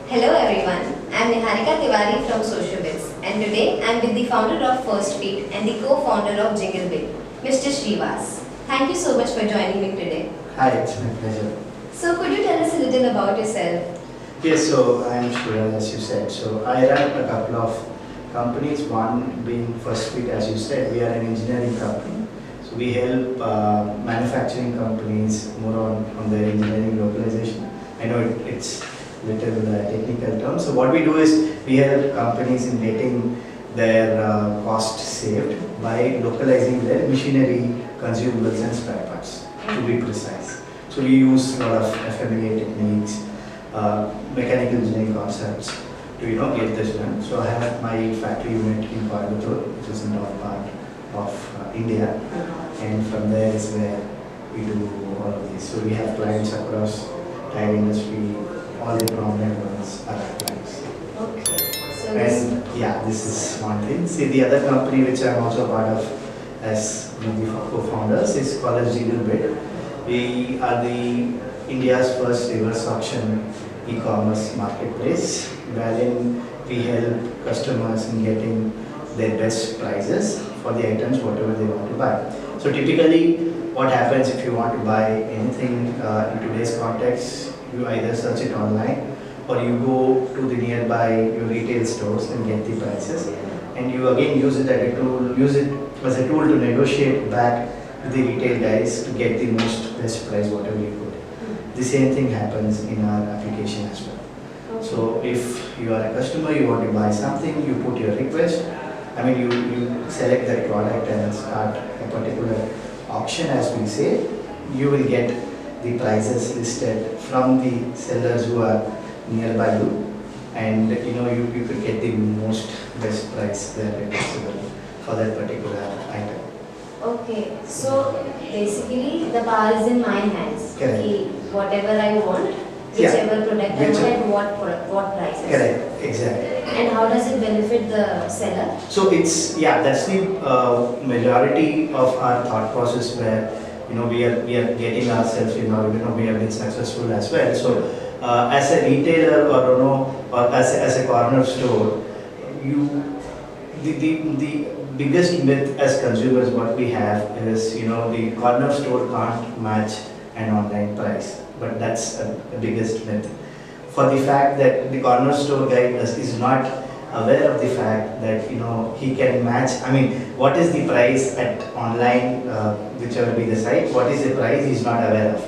Hello everyone, I am Niharika Tiwari from Sociobits and today I am with the founder of First Feet and the co-founder of JingleBid, Mr. Srivas. Thank you so much for joining me today. Hi, it's my pleasure. So could you tell us a little about yourself? Yes, so I am Srivas, as you said. So I run a couple of companies, one being First Feet, as you said. We are an engineering company. So we help manufacturing companies more on their engineering localization. I know it's little technical term. So what we do is we help companies in getting their cost saved by localizing their machinery, consumables and spare parts, to be precise. So we use a lot of FMEA techniques, mechanical engineering concepts to get this done. So I have my factory unit in Coimbatore, which is in north part of India, and from there is where we do all of this. So we have clients across tire industry. All the prominent ones are our clients. Okay. So this is one thing. See, the other company which I'm also part of as one of the co-founders is called as JingleBid. We are the India's first reverse auction e-commerce marketplace, wherein we help customers in getting their best prices for the items whatever they want to buy. So typically, what happens if you want to buy anything in today's context? You either search it online or you go to the nearby your retail stores and get the prices, and you again use it as a tool to negotiate back with the retail guys to get the most best price whatever you could. The same thing happens in our application as well. So if you are a customer, you want to buy something, you put your request, you select that product and start a particular auction, as we say, you will get the prices listed from the sellers who are nearby you, and you could get the most best price there possible for that particular item. Okay, so basically the power is in my hands. Correct. Okay, whatever I want, whichever product I want and what prices. Correct, exactly. And how does it benefit the seller? So that's the majority of our thought process where we are getting ourselves we have been successful as well. So as a retailer or as a corner store, the biggest myth as consumers what we have is the corner store can't match an online price, but that's the biggest myth. For the fact that the corner store guy is not aware of the fact that he can match. What is the price at online, whichever be the site? What is the price? He's not aware of.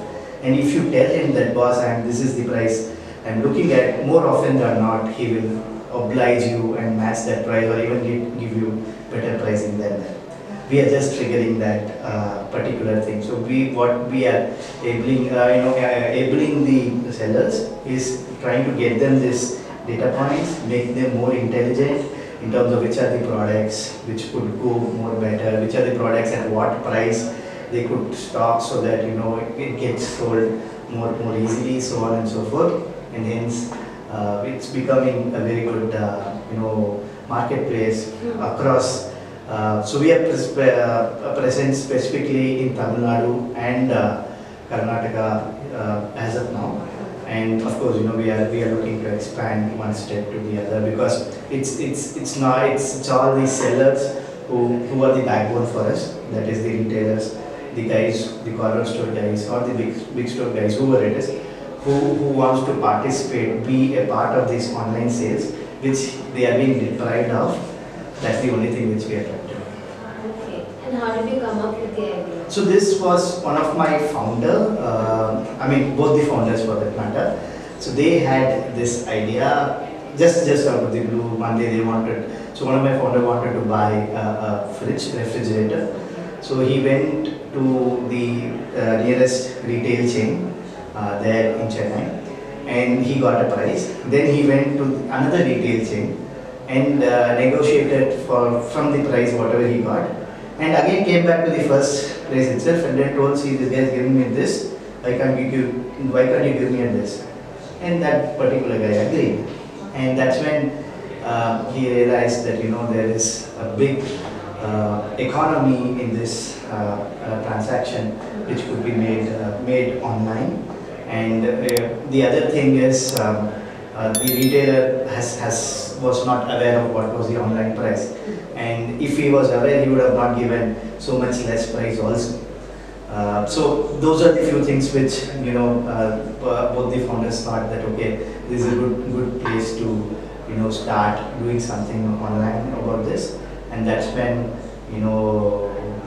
And if you tell him that, boss, this is the price I'm looking at, more often than not, he will oblige you and match that price, or even give you better pricing than that. We are just triggering that particular thing. So what we are enabling the sellers is trying to get them this data points, make them more intelligent in terms of which are the products which could go more better, which are the products at what price they could stock so that it gets sold more easily, so on and so forth. And hence it's becoming a very good marketplace across. So we are present specifically in Tamil Nadu and Karnataka as of now. And of course, we are looking to expand one step to the other, because it's all the sellers who are the backbone for us. That is the retailers, the guys, the corner store guys, or the big store guys, whoever it is, who wants to participate, be a part of these online sales, which they are being deprived of. That's the only thing which we are trying to do. Okay. And how did you come up with the idea? So this was one of my founder, both the founders for that matter. So they had this idea just out of the blue. One day so one of my founders wanted to buy a refrigerator. So he went to the nearest retail chain there in Chennai, and he got a price. Then he went to another retail chain and negotiated from the price whatever he got, and again came back to the first place itself and then told, see, this guy is giving me this, why can't you give me this? And that particular guy agreed. And that's when he realized that there is a big economy in this transaction which could be made online. And the other thing is the retailer was not aware of what was the online price, and if he was aware, he would have not given so much less price also. So those are the few things which both the founders thought that okay, this is a good place to start doing something online about this, and that's when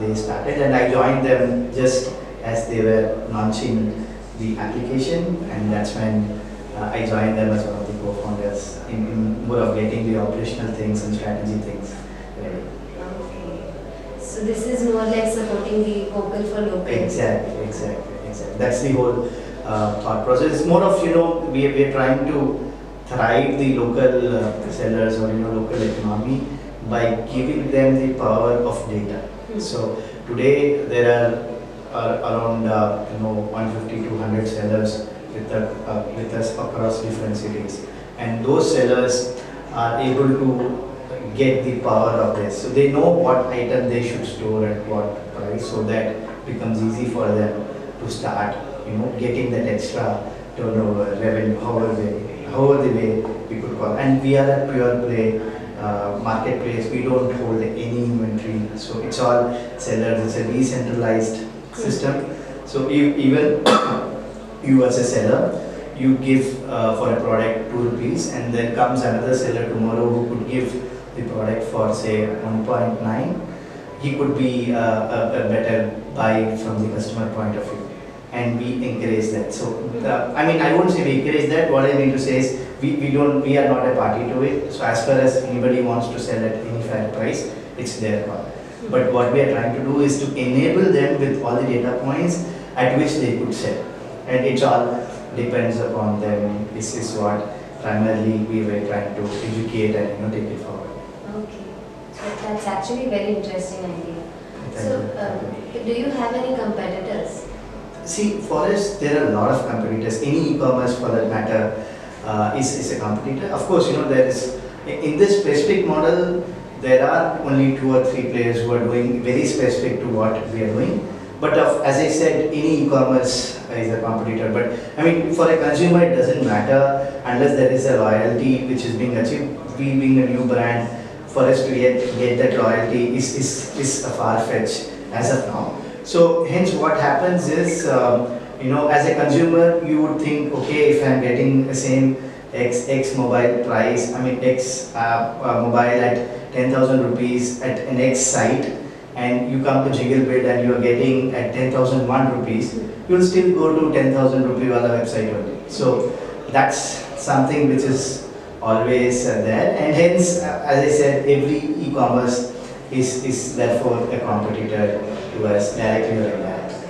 they started, and I joined them just as they were launching the application, and that's when I joined them as one of the co-founders in more of getting the operational things and strategy things ready. Okay. So this is more like supporting the vocal for local. Exactly. That's the whole thought process. It's more of we are trying to thrive the local sellers or local economy by giving them the power of data. So today there are around 150 to 200 sellers with us across different cities, and those sellers are able to get the power of this. So they know what item they should store at what price, so that becomes easy for them to start getting that extra turnover revenue, however the way we could call. And we are a pure play marketplace. We don't hold any inventory, so it's all sellers. It's a decentralized system. So even you as a seller, you give for a product 2 rupees, and then comes another seller tomorrow who could give the product for say 1.9. He could be a better buy from the customer point of view, and we encourage that. So I won't say we encourage that. What I mean to say is we are not a party to it. So as far as anybody wants to sell at any fair price, it's their call. But what we are trying to do is to enable them with all the data points at which they could sell, and it all depends upon them. This is what primarily we were trying to educate and take it forward. Okay, so that's actually very interesting idea. So do you have any competitors? See, for us there are a lot of competitors. Any e-commerce for that matter is a competitor. Of course, there is in this specific model there are only 2 or 3 players who are doing very specific to what we are doing. But as I said, any e-commerce is a competitor. But for a consumer, it doesn't matter unless there is a loyalty which is being achieved. We being a new brand, for us to get that loyalty is a far-fetched as of now. So hence what happens is, as a consumer, you would think, okay, if I'm getting the same X mobile price, X mobile at 10,000 rupees at an X site, and you come to JingleBid and you are getting at 10,001 rupees, you will still go to 10,000 rupee wala website only. So that's something which is always there, and hence, as I said, every e-commerce is therefore a competitor to us, directly or indirectly.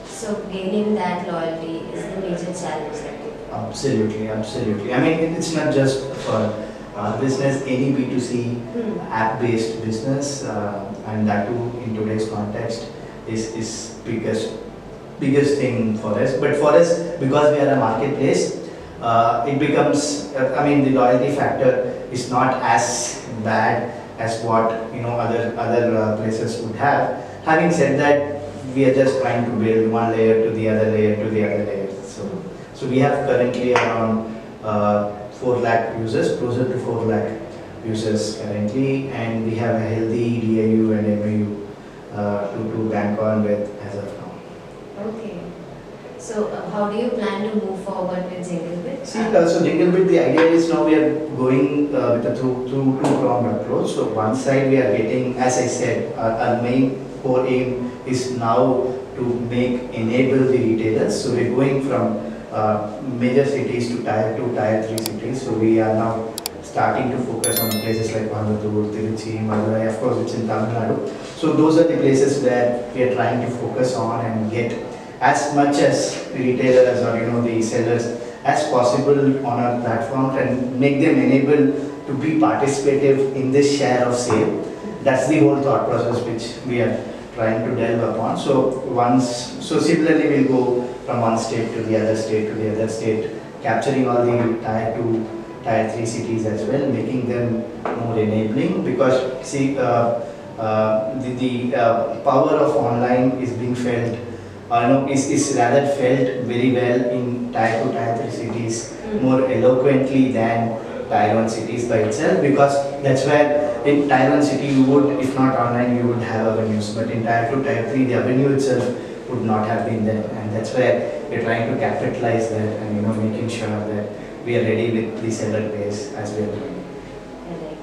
So gaining that loyalty is the major challenge that you face. Absolutely. It's not just for our business, any B2C app-based business, and that too in today's context is biggest thing for us. But for us, because we are a marketplace, it becomes, the loyalty factor is not as bad as what other places would have. Having said that, we are just trying to build one layer to the other layer to the other layer. So we have currently around 4 lakh users, closer to 4 lakh users currently, and we have a healthy DAU and MAU to bank on with as of now. Okay. So how do you plan to move forward with JingleBid? So JingleBid, the idea is now we are going with a two-pronged approach. So one side we are getting, as I said, our main core aim is now to enable the retailers. So we're going from major cities to tier 2, tier 3 cities. So we are now starting to focus on places like Coimbatore, Tiruchi, Madurai. Of course, it's in Tamil Nadu. So those are the places where we are trying to focus on and get as much as the retailers or the sellers as possible on our platform, and make them enable to be participative in this share of sale. That's the whole thought process which we are trying to delve upon. So similarly we'll go from one state to the other state to the other state, capturing all the tier 2, tier 3 cities as well, making them more enabling, because see, the power of online is being felt is rather felt very well in tier 2, tier 3 cities more eloquently than tier 1 cities by itself, because that's where in tier 1 city you would, if not online, you would have avenues, but in tier 2, tier 3 the avenue itself would not have been there, and that's where we're trying to capitalize that and making sure that we are ready with the seller base as we are doing. Correct.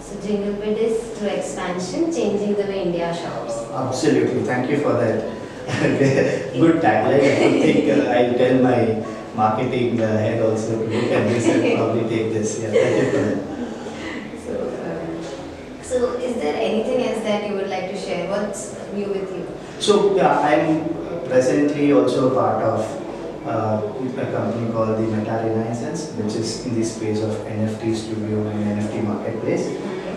So JingleBid is through expansion, changing the way India shops. Absolutely, thank you for that. Good tagline. I think I'll tell my marketing head also to look at this and probably take this. Yeah, thank you for that. So is there anything else that you would like to share? What's new with you? So yeah, I'm presently also a part of a company called the Mentorship, which is in the space of NFT studio and NFT marketplace.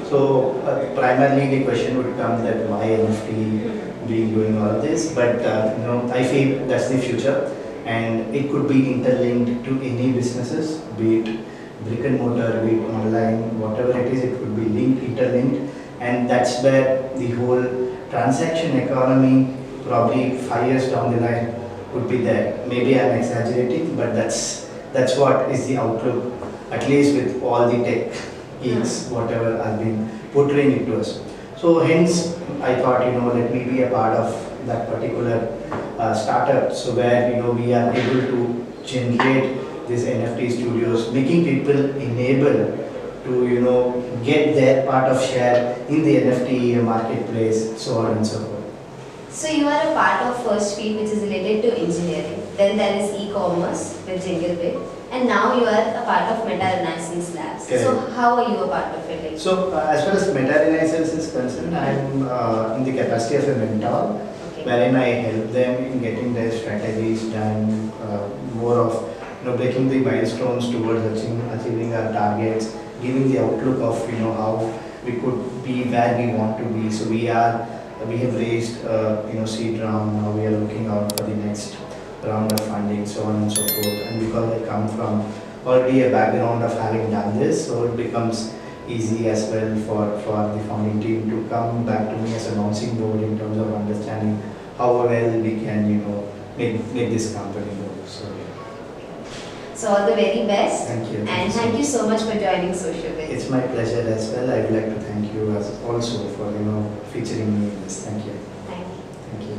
So primarily the question would come that why NFT being doing all of this, but I feel that's the future, and it could be interlinked to any businesses, be it brick and mortar, be it online, whatever it is, it could be linked, interlinked, and that's where the whole transaction economy probably 5 years down the line would be there. Maybe I'm exaggerating, but that's what is the outlook, at least with all the tech geeks, whatever has been portraying it to us. So hence, I thought, let me be a part of that particular startup, so where we are able to generate these NFT studios, making people enable to get their part of share in the NFT marketplace, so on and so forth. So you are a part of First Feet, which is related to engineering. Then there is e-commerce with JingleBid, and now you are a part of Meta-Renaissance Labs. Okay. So how are you a part of it? So as far as Meta-Renaissance is concerned, I'm in the capacity of a mentor, wherein I help them in getting their strategies done, more of breaking the milestones towards achieving our targets, giving the outlook of how we could be where we want to be. So we have raised seed round. Now we are looking out for the next round of funding, so on and so forth. And because I come from already a background of having done this, so it becomes easy as well for the founding team to come back to me as a bouncing board in terms of understanding how well we can make this company go. So all the very best. Thank you. And thank you so much for joining Sociobits. It's my pleasure as well. I would like to thank you also for featuring me in this. Thank you. Thank you. Thank you.